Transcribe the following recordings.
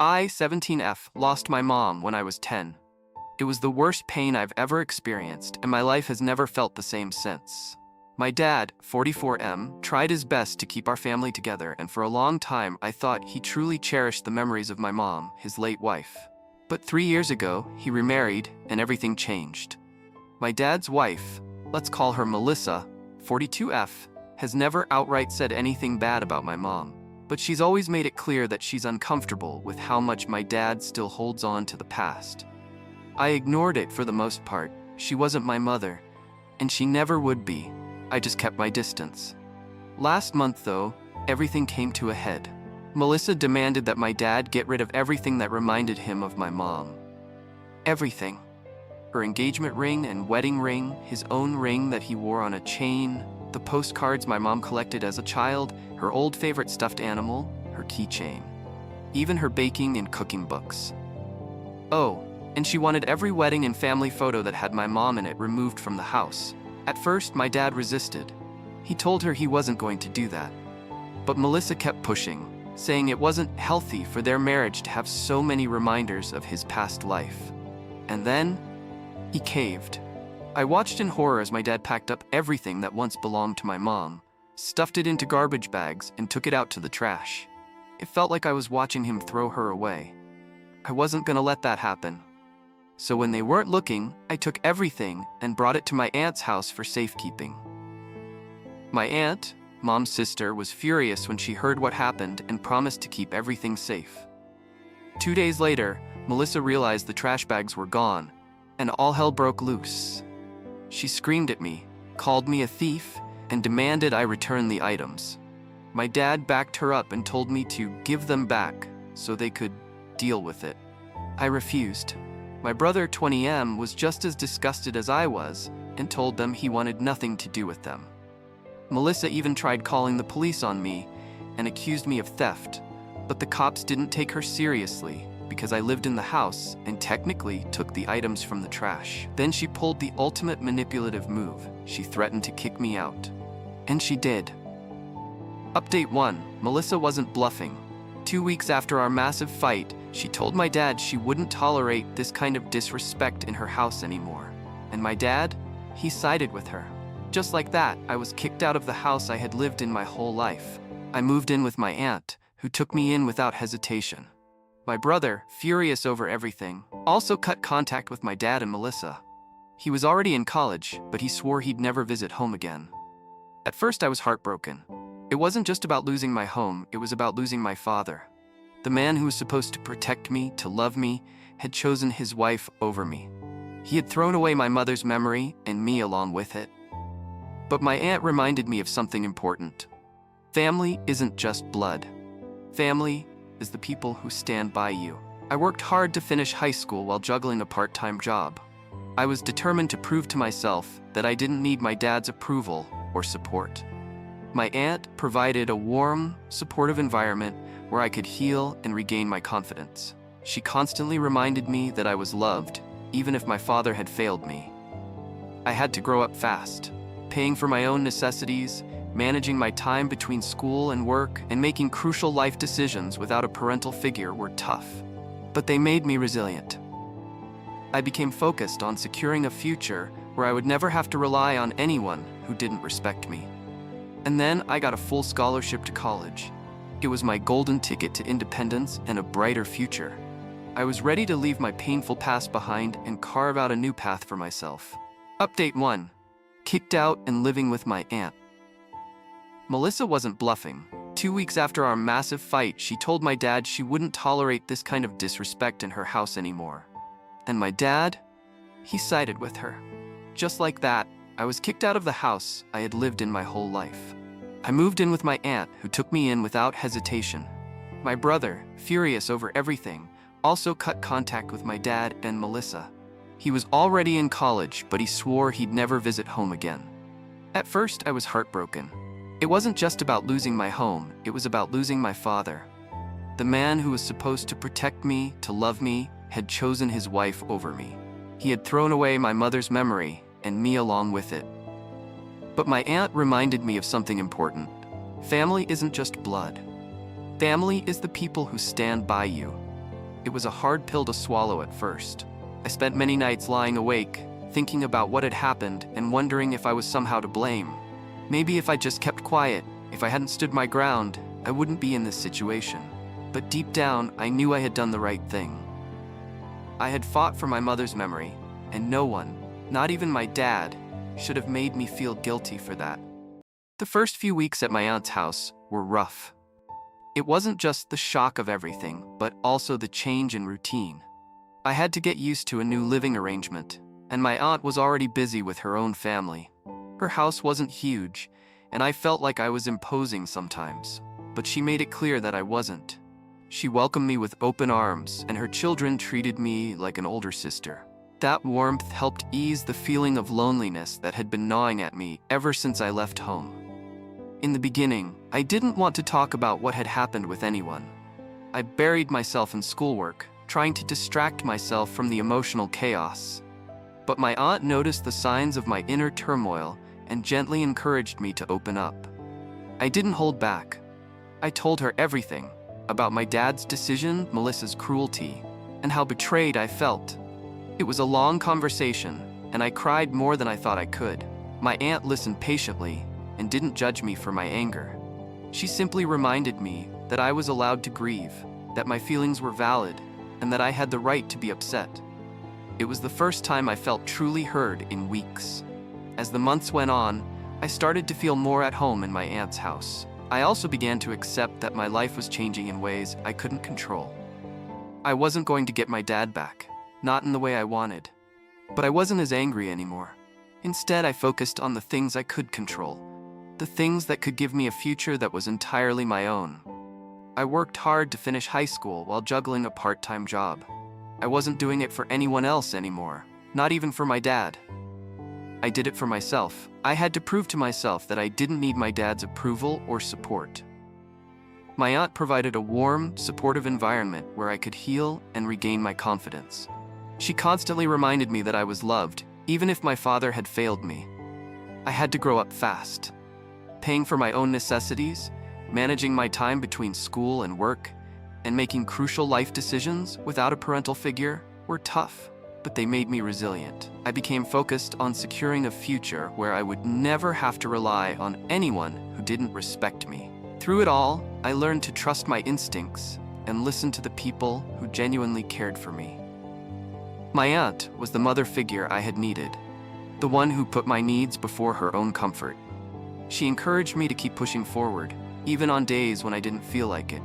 I, 17F, lost my mom when I was 10. It was the worst pain I've ever experienced, and my life has never felt the same since. My dad, 44M, tried his best to keep our family together, and for a long time I thought he truly cherished the memories of my mom, his late wife. But 3 years ago, he remarried, and everything changed. My dad's wife, let's call her Melissa, 42F, has never outright said anything bad about my mom, but she's always made it clear that she's uncomfortable with how much my dad still holds on to the past. I ignored it for the most part. She wasn't my mother, and she never would be. I just kept my distance. Last month, though, everything came to a head. Melissa demanded that my dad get rid of everything that reminded him of my mom. Everything. Her engagement ring and wedding ring, his own ring that he wore on a chain, the postcards my mom collected as a child, her old favorite stuffed animal, her keychain, even her baking and cooking books. Oh, and she wanted every wedding and family photo that had my mom in it removed from the house. At first, my dad resisted. He told her he wasn't going to do that. But Melissa kept pushing, saying it wasn't healthy for their marriage to have so many reminders of his past life. And then, he caved. I watched in horror as my dad packed up everything that once belonged to my mom, stuffed it into garbage bags, and took it out to the trash. It felt like I was watching him throw her away. I wasn't gonna let that happen. So when they weren't looking, I took everything and brought it to my aunt's house for safekeeping. My aunt, Mom's sister, was furious when she heard what happened and promised to keep everything safe. 2 days later, Melissa realized the trash bags were gone, and all hell broke loose. She screamed at me, called me a thief, and demanded I return the items. My dad backed her up and told me to give them back so they could deal with it. I refused. My brother, 20M, was just as disgusted as I was and told them he wanted nothing to do with them. Melissa even tried calling the police on me and accused me of theft, but the cops didn't take her seriously because I lived in the house and technically took the items from the trash. Then she pulled the ultimate manipulative move. She threatened to kick me out. And she did. Update 1. Melissa wasn't bluffing. 2 weeks after our massive fight, she told my dad she wouldn't tolerate this kind of disrespect in her house anymore. And my dad, he sided with her. Just like that, I was kicked out of the house I had lived in my whole life. I moved in with my aunt, who took me in without hesitation. My brother, furious over everything, also cut contact with my dad and Melissa. He was already in college, but he swore he'd never visit home again. At first, I was heartbroken. It wasn't just about losing my home, it was about losing my father. The man who was supposed to protect me, to love me, had chosen his wife over me. He had thrown away my mother's memory, and me along with it. But my aunt reminded me of something important. Family isn't just blood. Family is the people who stand by you. I worked hard to finish high school while juggling a part-time job. I was determined to prove to myself that I didn't need my dad's approval or support. My aunt provided a warm, supportive environment where I could heal and regain my confidence. She constantly reminded me that I was loved, even if my father had failed me. I had to grow up fast, paying for my own necessities, managing my time between school and work, and making crucial life decisions without a parental figure were tough. But they made me resilient. I became focused on securing a future where I would never have to rely on anyone who didn't respect me. And then I got a full scholarship to college. It was my golden ticket to independence and a brighter future. I was ready to leave my painful past behind and carve out a new path for myself. Update 1. Kicked out and living with my aunt. Melissa wasn't bluffing. 2 weeks after our massive fight, she told my dad she wouldn't tolerate this kind of disrespect in her house anymore. And my dad, he sided with her. Just like that, I was kicked out of the house I had lived in my whole life. I moved in with my aunt, who took me in without hesitation. My brother, furious over everything, also cut contact with my dad and Melissa. He was already in college, but he swore he'd never visit home again. At first, I was heartbroken. It wasn't just about losing my home, it was about losing my father. The man who was supposed to protect me, to love me, had chosen his wife over me. He had thrown away my mother's memory, and me along with it. But my aunt reminded me of something important. Family isn't just blood. Family is the people who stand by you. It was a hard pill to swallow at first. I spent many nights lying awake, thinking about what had happened and wondering if I was somehow to blame. Maybe if I just kept quiet, if I hadn't stood my ground, I wouldn't be in this situation. But deep down, I knew I had done the right thing. I had fought for my mother's memory, and no one, not even my dad, should have made me feel guilty for that. The first few weeks at my aunt's house were rough. It wasn't just the shock of everything, but also the change in routine. I had to get used to a new living arrangement, and my aunt was already busy with her own family. Her house wasn't huge, and I felt like I was imposing sometimes, but she made it clear that I wasn't. She welcomed me with open arms, and her children treated me like an older sister. That warmth helped ease the feeling of loneliness that had been gnawing at me ever since I left home. In the beginning, I didn't want to talk about what had happened with anyone. I buried myself in schoolwork, trying to distract myself from the emotional chaos. But my aunt noticed the signs of my inner turmoil and gently encouraged me to open up. I didn't hold back. I told her everything about my dad's decision, Melissa's cruelty, and how betrayed I felt. It was a long conversation, and I cried more than I thought I could. My aunt listened patiently and didn't judge me for my anger. She simply reminded me that I was allowed to grieve, that my feelings were valid, and that I had the right to be upset. It was the first time I felt truly heard in weeks. As the months went on, I started to feel more at home in my aunt's house. I also began to accept that my life was changing in ways I couldn't control. I wasn't going to get my dad back, not in the way I wanted. But I wasn't as angry anymore. Instead, I focused on the things I could control, the things that could give me a future that was entirely my own. I worked hard to finish high school while juggling a part-time job. I wasn't doing it for anyone else anymore, not even for my dad. I did it for myself. I had to prove to myself that I didn't need my dad's approval or support. My aunt provided a warm, supportive environment where I could heal and regain my confidence. She constantly reminded me that I was loved, even if my father had failed me. I had to grow up fast. Paying for my own necessities, managing my time between school and work, and making crucial life decisions without a parental figure were tough, but they made me resilient. I became focused on securing a future where I would never have to rely on anyone who didn't respect me. Through it all, I learned to trust my instincts and listen to the people who genuinely cared for me. My aunt was the mother figure I had needed, the one who put my needs before her own comfort. She encouraged me to keep pushing forward, even on days when I didn't feel like it.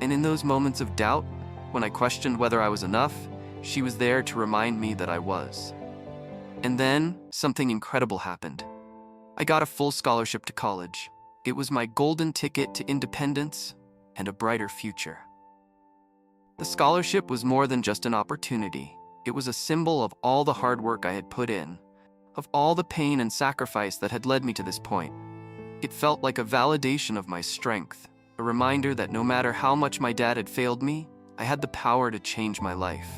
And in those moments of doubt, when I questioned whether I was enough, she was there to remind me that I was. And then, something incredible happened. I got a full scholarship to college. It was my golden ticket to independence and a brighter future. The scholarship was more than just an opportunity. It was a symbol of all the hard work I had put in, of all the pain and sacrifice that had led me to this point. It felt like a validation of my strength, a reminder that no matter how much my dad had failed me, I had the power to change my life.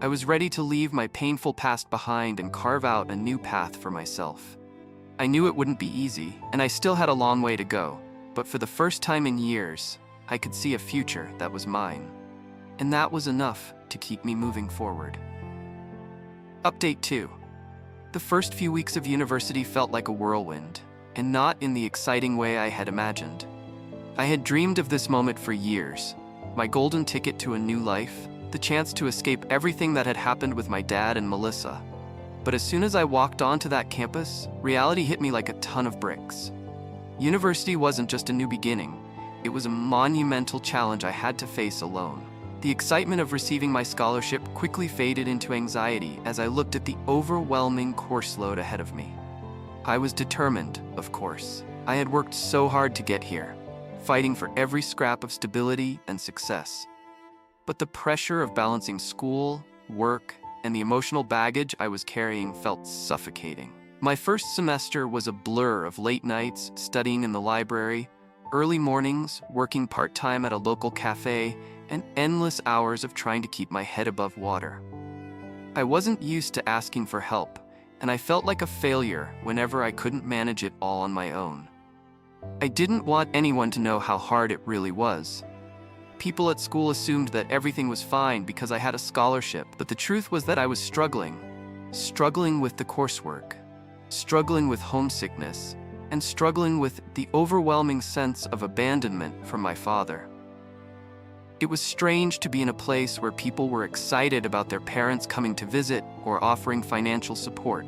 I was ready to leave my painful past behind and carve out a new path for myself. I knew it wouldn't be easy, and I still had a long way to go, but for the first time in years, I could see a future that was mine. And that was enough to keep me moving forward. Update 2. The first few weeks of university felt like a whirlwind, and not in the exciting way I had imagined. I had dreamed of this moment for years, my golden ticket to a new life, the chance to escape everything that had happened with my dad and Melissa. But as soon as I walked onto that campus, reality hit me like a ton of bricks. University wasn't just a new beginning, it was a monumental challenge I had to face alone. The excitement of receiving my scholarship quickly faded into anxiety as I looked at the overwhelming course load ahead of me. I was determined, of course. I had worked so hard to get here, fighting for every scrap of stability and success. But the pressure of balancing school, work, and the emotional baggage I was carrying felt suffocating. My first semester was a blur of late nights studying in the library, early mornings working part-time at a local cafe, and endless hours of trying to keep my head above water. I wasn't used to asking for help, and I felt like a failure whenever I couldn't manage it all on my own. I didn't want anyone to know how hard it really was. People at school assumed that everything was fine because I had a scholarship, but the truth was that I was struggling. Struggling with the coursework, struggling with homesickness, and struggling with the overwhelming sense of abandonment from my father. It was strange to be in a place where people were excited about their parents coming to visit or offering financial support.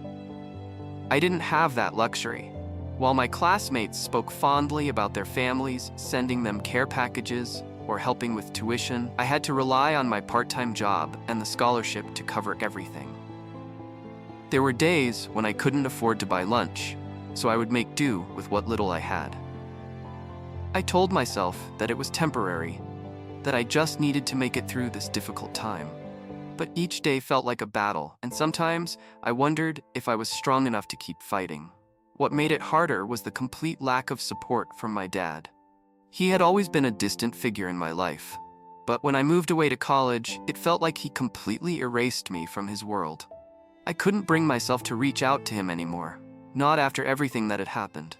I didn't have that luxury. While my classmates spoke fondly about their families, sending them care packages, or helping with tuition, I had to rely on my part-time job and the scholarship to cover everything. There were days when I couldn't afford to buy lunch, so I would make do with what little I had. I told myself that it was temporary, that I just needed to make it through this difficult time. But each day felt like a battle, and sometimes I wondered if I was strong enough to keep fighting. What made it harder was the complete lack of support from my dad. He had always been a distant figure in my life, but when I moved away to college, it felt like he completely erased me from his world. I couldn't bring myself to reach out to him anymore, not after everything that had happened.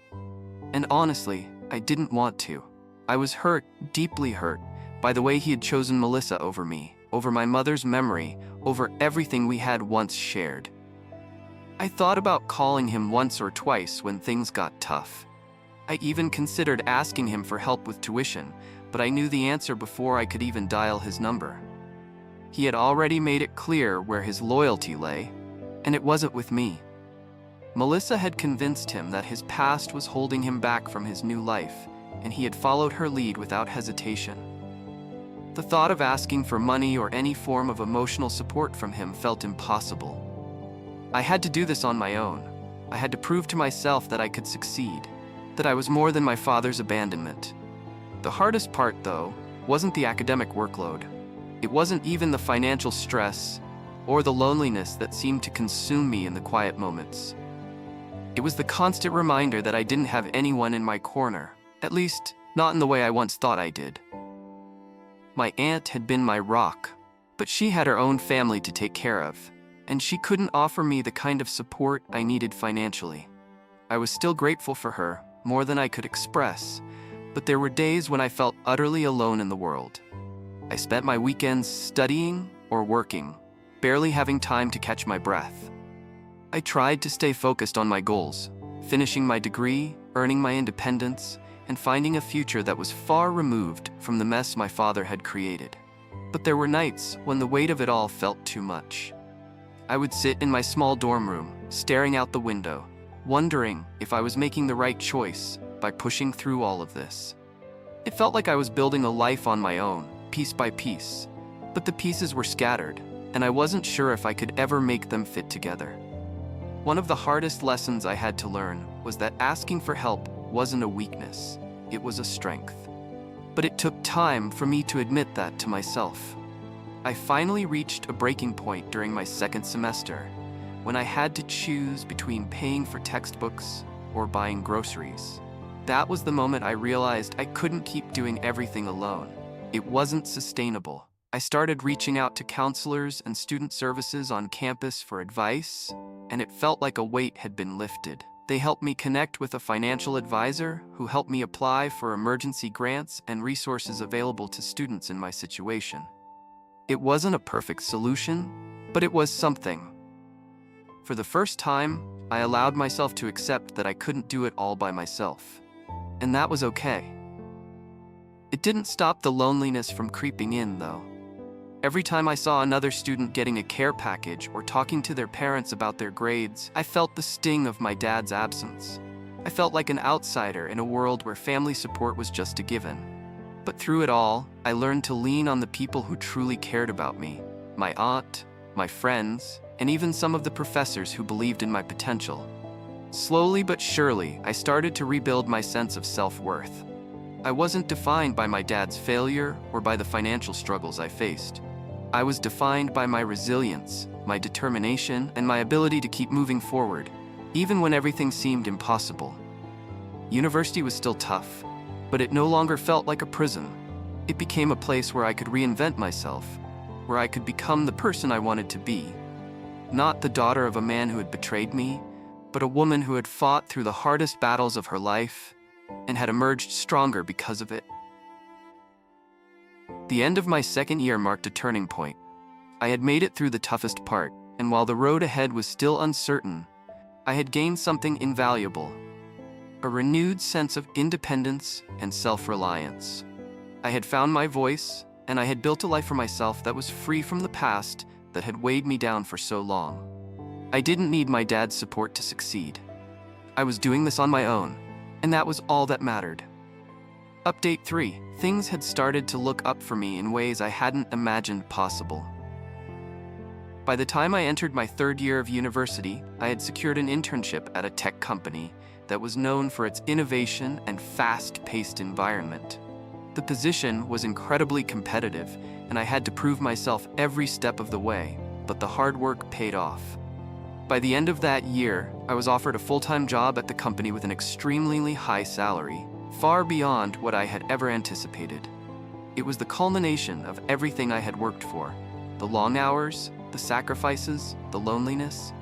And honestly, I didn't want to. I was hurt, deeply hurt, by the way he had chosen Melissa over me, over my mother's memory, over everything we had once shared. I thought about calling him once or twice when things got tough. I even considered asking him for help with tuition, but I knew the answer before I could even dial his number. He had already made it clear where his loyalty lay, and it wasn't with me. Melissa had convinced him that his past was holding him back from his new life, and he had followed her lead without hesitation. The thought of asking for money or any form of emotional support from him felt impossible. I had to do this on my own. I had to prove to myself that I could succeed, that I was more than my father's abandonment. The hardest part, though, wasn't the academic workload. It wasn't even the financial stress or the loneliness that seemed to consume me in the quiet moments. It was the constant reminder that I didn't have anyone in my corner, at least not in the way I once thought I did. My aunt had been my rock, but she had her own family to take care of, and she couldn't offer me the kind of support I needed financially. I was still grateful for her, more than I could express, but there were days when I felt utterly alone in the world. I spent my weekends studying or working, barely having time to catch my breath. I tried to stay focused on my goals, finishing my degree, earning my independence, and finding a future that was far removed from the mess my father had created. But there were nights when the weight of it all felt too much. I would sit in my small dorm room, staring out the window, wondering if I was making the right choice by pushing through all of this. It felt like I was building a life on my own, piece by piece, but the pieces were scattered, and I wasn't sure if I could ever make them fit together. One of the hardest lessons I had to learn was that asking for help wasn't a weakness, it was a strength. But it took time for me to admit that to myself. I finally reached a breaking point during my second semester, when I had to choose between paying for textbooks or buying groceries. That was the moment I realized I couldn't keep doing everything alone. It wasn't sustainable. I started reaching out to counselors and student services on campus for advice, and it felt like a weight had been lifted. They helped me connect with a financial advisor who helped me apply for emergency grants and resources available to students in my situation. It wasn't a perfect solution, but it was something. For the first time, I allowed myself to accept that I couldn't do it all by myself. And that was okay. It didn't stop the loneliness from creeping in, though. Every time I saw another student getting a care package or talking to their parents about their grades, I felt the sting of my dad's absence. I felt like an outsider in a world where family support was just a given. But through it all, I learned to lean on the people who truly cared about me, my aunt, my friends, and even some of the professors who believed in my potential. Slowly but surely, I started to rebuild my sense of self-worth. I wasn't defined by my dad's failure or by the financial struggles I faced. I was defined by my resilience, my determination, and my ability to keep moving forward, even when everything seemed impossible. University was still tough, but it no longer felt like a prison. It became a place where I could reinvent myself, where I could become the person I wanted to be. Not the daughter of a man who had betrayed me, but a woman who had fought through the hardest battles of her life and had emerged stronger because of it. The end of my second year marked a turning point. I had made it through the toughest part, and while the road ahead was still uncertain, I had gained something invaluable: a renewed sense of independence and self-reliance. I had found my voice, and I had built a life for myself that was free from the past that had weighed me down for so long. I didn't need my dad's support to succeed. I was doing this on my own, and that was all that mattered. Update 3. Things had started to look up for me in ways I hadn't imagined possible. By the time I entered my third year of university, I had secured an internship at a tech company that was known for its innovation and fast-paced environment. The position was incredibly competitive, and I had to prove myself every step of the way, but the hard work paid off. By the end of that year, I was offered a full-time job at the company with an extremely high salary, far beyond what I had ever anticipated. It was the culmination of everything I had worked for: the long hours, the sacrifices, the loneliness.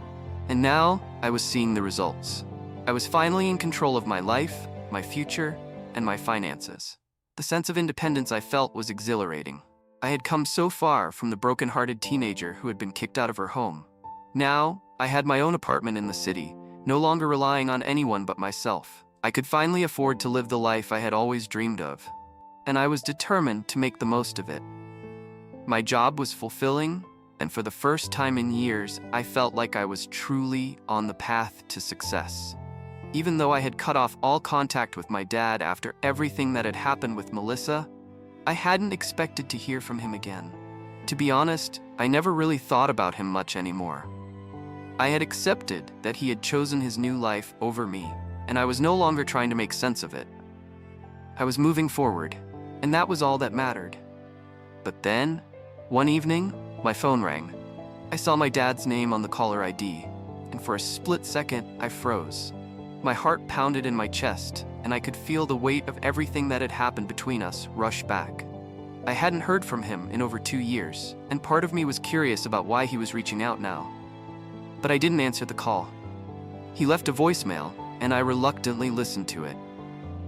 And now, I was seeing the results. I was finally in control of my life, my future, and my finances. The sense of independence I felt was exhilarating. I had come so far from the broken-hearted teenager who had been kicked out of her home. Now, I had my own apartment in the city, no longer relying on anyone but myself. I could finally afford to live the life I had always dreamed of, and I was determined to make the most of it. My job was fulfilling, and for the first time in years, I felt like I was truly on the path to success. Even though I had cut off all contact with my dad after everything that had happened with Melissa, I hadn't expected to hear from him again. To be honest, I never really thought about him much anymore. I had accepted that he had chosen his new life over me, and I was no longer trying to make sense of it. I was moving forward, and that was all that mattered. But then, one evening, my phone rang. I saw my dad's name on the caller ID, and for a split second, I froze. My heart pounded in my chest, and I could feel the weight of everything that had happened between us rush back. I hadn't heard from him in over 2 years, and part of me was curious about why he was reaching out now. But I didn't answer the call. He left a voicemail, and I reluctantly listened to it.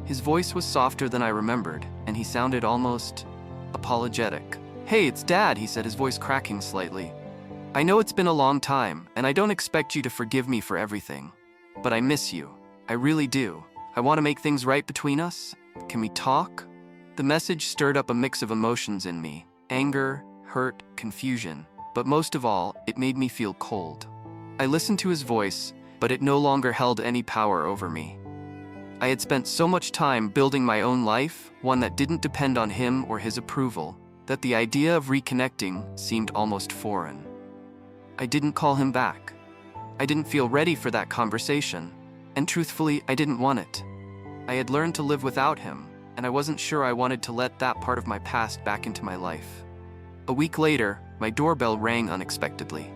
His voice was softer than I remembered, and he sounded almost apologetic. "Hey, it's Dad," he said, his voice cracking slightly. "I know it's been a long time, and I don't expect you to forgive me for everything. But I miss you. I really do. I want to make things right between us. Can we talk?" The message stirred up a mix of emotions in me: anger, hurt, confusion. But most of all, it made me feel cold. I listened to his voice, but it no longer held any power over me. I had spent so much time building my own life, one that didn't depend on him or his approval, that the idea of reconnecting seemed almost foreign. I didn't call him back. I didn't feel ready for that conversation, and truthfully, I didn't want it. I had learned to live without him, and I wasn't sure I wanted to let that part of my past back into my life. A week later, my doorbell rang unexpectedly.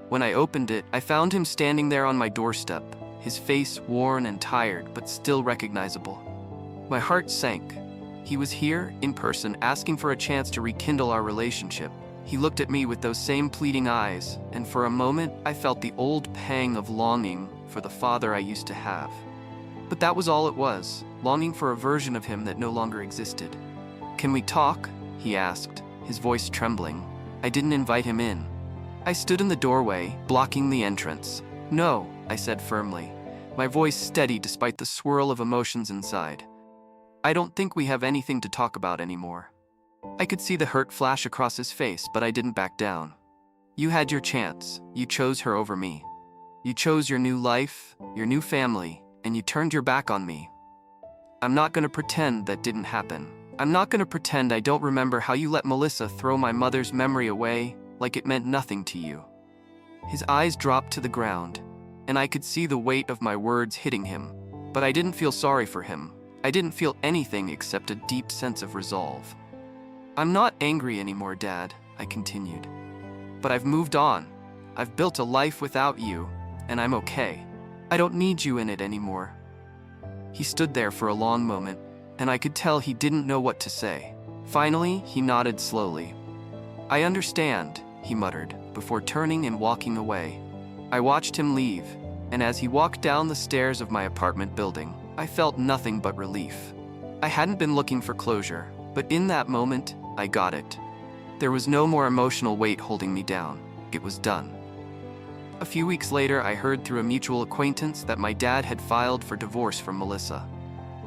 When I opened it, I found him standing there on my doorstep, his face worn and tired, but still recognizable. My heart sank. He was here, in person, asking for a chance to rekindle our relationship. He looked at me with those same pleading eyes, and for a moment, I felt the old pang of longing for the father I used to have. But that was all it was, longing for a version of him that no longer existed. "Can we talk?" he asked, his voice trembling. I didn't invite him in. I stood in the doorway, blocking the entrance. "No," I said firmly, my voice steady despite the swirl of emotions inside. "I don't think we have anything to talk about anymore." I could see the hurt flash across his face, but I didn't back down. "You had your chance. You chose her over me. You chose your new life, your new family, and you turned your back on me. I'm not going to pretend that didn't happen. I'm not going to pretend I don't remember how you let Melissa throw my mother's memory away like it meant nothing to you." His eyes dropped to the ground, and I could see the weight of my words hitting him. But I didn't feel sorry for him. I didn't feel anything except a deep sense of resolve. "I'm not angry anymore, Dad," I continued. "But I've moved on. I've built a life without you, and I'm okay. I don't need you in it anymore." He stood there for a long moment, and I could tell he didn't know what to say. Finally, he nodded slowly. "I understand," he muttered, before turning and walking away. I watched him leave, and as he walked down the stairs of my apartment building, I felt nothing but relief. I hadn't been looking for closure, but in that moment, I got it. There was no more emotional weight holding me down. It was done. A few weeks later, I heard through a mutual acquaintance that my dad had filed for divorce from Melissa.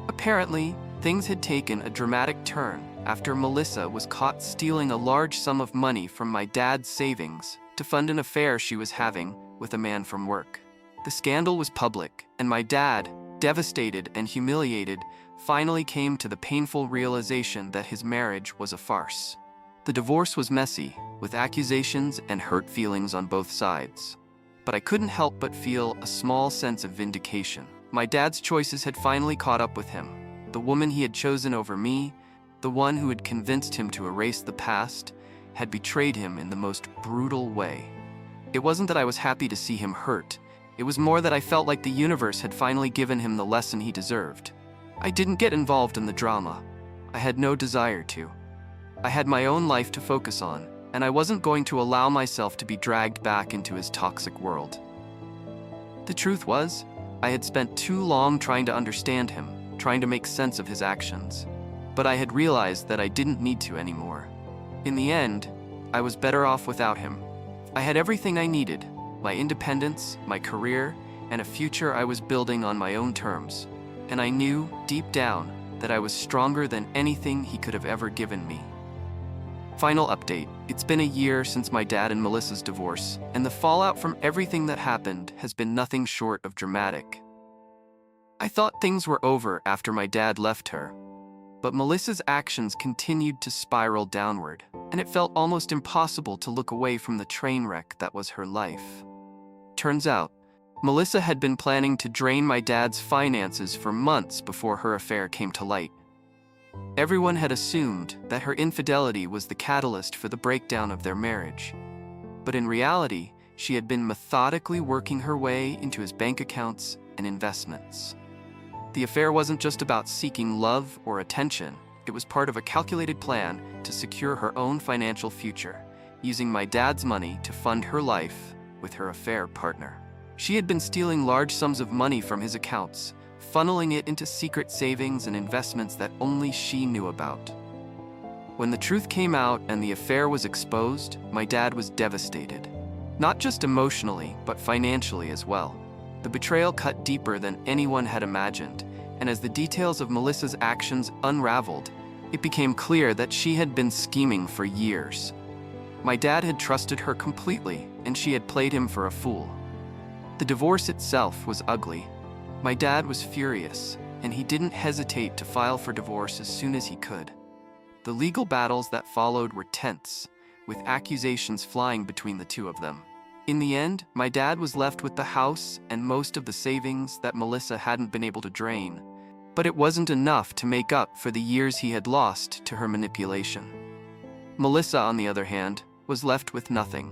Apparently, things had taken a dramatic turn after Melissa was caught stealing a large sum of money from my dad's savings to fund an affair she was having with a man from work. The scandal was public, and my dad, devastated and humiliated, finally came to the painful realization that his marriage was a farce. The divorce was messy, with accusations and hurt feelings on both sides. But I couldn't help but feel a small sense of vindication. My dad's choices had finally caught up with him. The woman he had chosen over me, the one who had convinced him to erase the past, had betrayed him in the most brutal way. It wasn't that I was happy to see him hurt. It was more that I felt like the universe had finally given him the lesson he deserved. I didn't get involved in the drama. I had no desire to. I had my own life to focus on, and I wasn't going to allow myself to be dragged back into his toxic world. The truth was, I had spent too long trying to understand him, trying to make sense of his actions. But I had realized that I didn't need to anymore. In the end, I was better off without him. I had everything I needed, my independence, my career, and a future I was building on my own terms. And I knew, deep down, that I was stronger than anything he could have ever given me. Final update. It's been a year since my dad and Melissa's divorce, and the fallout from everything that happened has been nothing short of dramatic. I thought things were over after my dad left her, but Melissa's actions continued to spiral downward, and it felt almost impossible to look away from the train wreck that was her life. Turns out, Melissa had been planning to drain my dad's finances for months before her affair came to light. Everyone had assumed that her infidelity was the catalyst for the breakdown of their marriage. But in reality, she had been methodically working her way into his bank accounts and investments. The affair wasn't just about seeking love or attention. It was part of a calculated plan to secure her own financial future, using my dad's money to fund her life with her affair partner. She had been stealing large sums of money from his accounts, funneling it into secret savings and investments that only she knew about. When the truth came out and the affair was exposed, my dad was devastated. Not just emotionally, but financially as well. The betrayal cut deeper than anyone had imagined, and as the details of Melissa's actions unraveled, it became clear that she had been scheming for years. My dad had trusted her completely, and she had played him for a fool. The divorce itself was ugly. My dad was furious, and he didn't hesitate to file for divorce as soon as he could. The legal battles that followed were tense, with accusations flying between the two of them. In the end, my dad was left with the house and most of the savings that Melissa hadn't been able to drain. But it wasn't enough to make up for the years he had lost to her manipulation. Melissa, on the other hand, was left with nothing.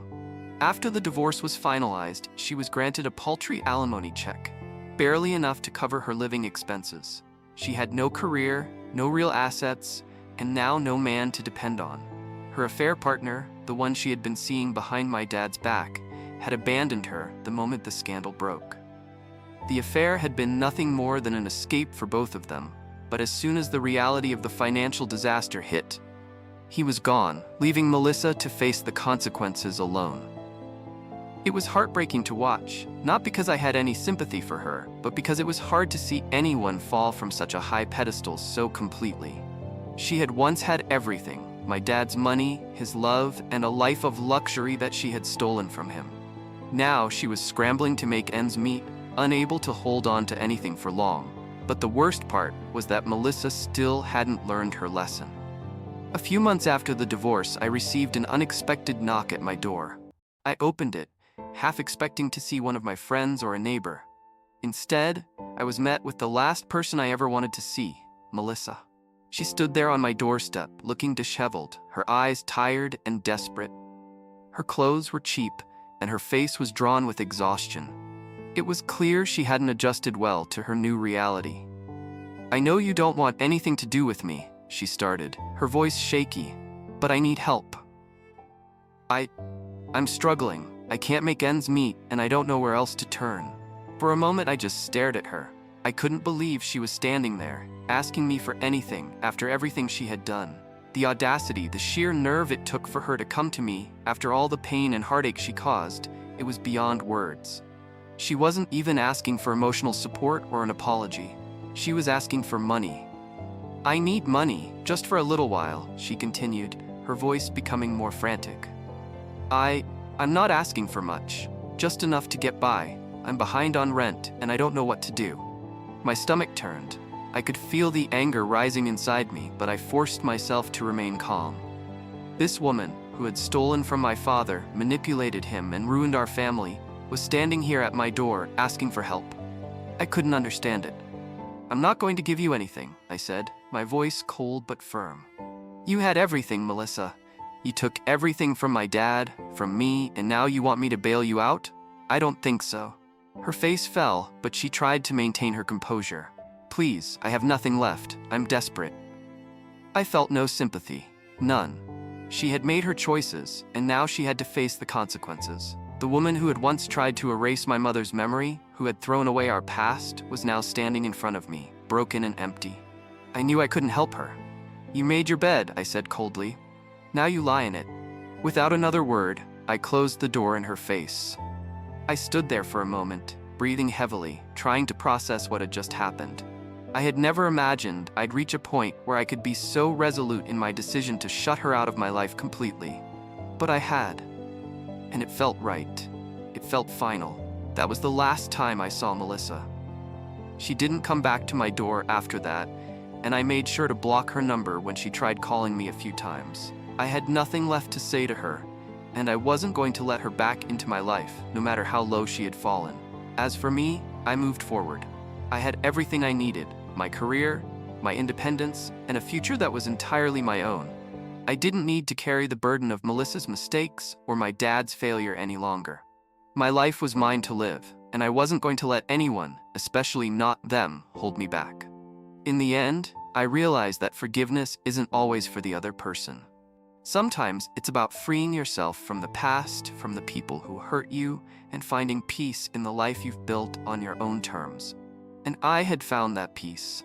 After the divorce was finalized, she was granted a paltry alimony check, barely enough to cover her living expenses. She had no career, no real assets, and now no man to depend on. Her affair partner, the one she had been seeing behind my dad's back, had abandoned her the moment the scandal broke. The affair had been nothing more than an escape for both of them, but as soon as the reality of the financial disaster hit, he was gone, leaving Melissa to face the consequences alone. It was heartbreaking to watch, not because I had any sympathy for her, but because it was hard to see anyone fall from such a high pedestal so completely. She had once had everything, my dad's money, his love, and a life of luxury that she had stolen from him. Now she was scrambling to make ends meet, unable to hold on to anything for long. But the worst part was that Melissa still hadn't learned her lesson. A few months after the divorce, I received an unexpected knock at my door. I opened it, half expecting to see one of my friends or a neighbor. Instead, I was met with the last person I ever wanted to see, Melissa. She stood there on my doorstep, looking disheveled, her eyes tired and desperate. Her clothes were cheap, and her face was drawn with exhaustion. It was clear she hadn't adjusted well to her new reality. "I know you don't want anything to do with me," she started, her voice shaky, "but I need help. I'm struggling. I can't make ends meet, and I don't know where else to turn." For a moment, I just stared at her. I couldn't believe she was standing there, asking me for anything after everything she had done. The audacity, the sheer nerve it took for her to come to me after all the pain and heartache she caused, it was beyond words. She wasn't even asking for emotional support or an apology. She was asking for money. "I need money, just for a little while," she continued, her voice becoming more frantic. I'm not asking for much, just enough to get by. I'm behind on rent, and I don't know what to do." My stomach turned. I could feel the anger rising inside me, but I forced myself to remain calm. This woman, who had stolen from my father, manipulated him, and ruined our family, was standing here at my door asking for help. I couldn't understand it. "I'm not going to give you anything," I said, my voice cold but firm. "You had everything, Melissa. You took everything from my dad, from me, and now you want me to bail you out? I don't think so." Her face fell, but she tried to maintain her composure. "Please, I have nothing left. I'm desperate." I felt no sympathy. None. She had made her choices, and now she had to face the consequences. The woman who had once tried to erase my mother's memory, who had thrown away our past, was now standing in front of me, broken and empty. I knew I couldn't help her. "You made your bed," I said coldly. "Now you lie in it." Without another word, I closed the door in her face. I stood there for a moment, breathing heavily, trying to process what had just happened. I had never imagined I'd reach a point where I could be so resolute in my decision to shut her out of my life completely. But I had. And it felt right. It felt final. That was the last time I saw Melissa. She didn't come back to my door after that, and I made sure to block her number when she tried calling me a few times. I had nothing left to say to her, and I wasn't going to let her back into my life, no matter how low she had fallen. As for me, I moved forward. I had everything I needed: my career, my independence, and a future that was entirely my own. I didn't need to carry the burden of Melissa's mistakes or my dad's failure any longer. My life was mine to live, and I wasn't going to let anyone, especially not them, hold me back. In the end, I realized that forgiveness isn't always for the other person. Sometimes it's about freeing yourself from the past, from the people who hurt you, and finding peace in the life you've built on your own terms. And I had found that peace.